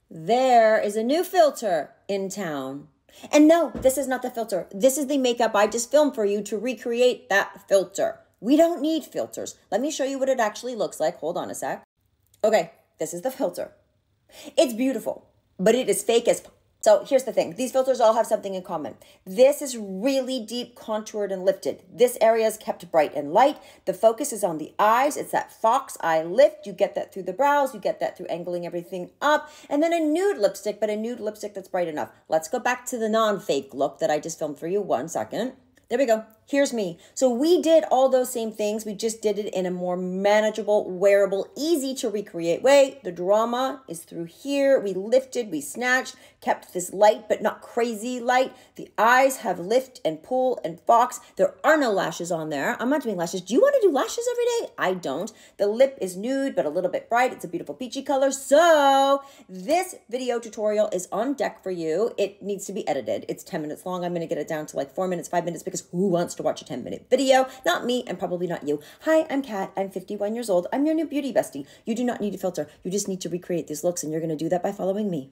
there is a new filter in town. And no, this is not the filter. This is the makeup I just filmed for you to recreate that filter. We don't need filters. Let me show you what it actually looks like. Hold on a sec. Okay, this is the filter. It's beautiful, but it is fake as... So here's the thing. These filters all have something in common. This is really deep contoured and lifted. This area is kept bright and light. The focus is on the eyes. It's that fox eye lift. You get that through the brows. You get that through angling everything up. And then a nude lipstick, but a nude lipstick that's bright enough. Let's go back to the non-fake look that I just filmed for you. 1 second. There we go. Here's me. So we did all those same things. We just did it in a more manageable, wearable, easy to recreate way. The drama is through here. We lifted, we snatched, kept this light, but not crazy light. The eyes have lift and pull and fox. There are no lashes on there. I'm not doing lashes. Do you want to do lashes every day? I don't. The lip is nude, but a little bit bright. It's a beautiful peachy color. So this video tutorial is on deck for you. It needs to be edited. It's 10 minutes long. I'm going to get it down to like 4 minutes, 5 minutes, because who wants to watch a 10-minute video? Not me, and probably not you. Hi, I'm Kat. I'm 51 years old. I'm your new beauty bestie. You do not need a filter. You just need to recreate these looks, and you're going to do that by following me.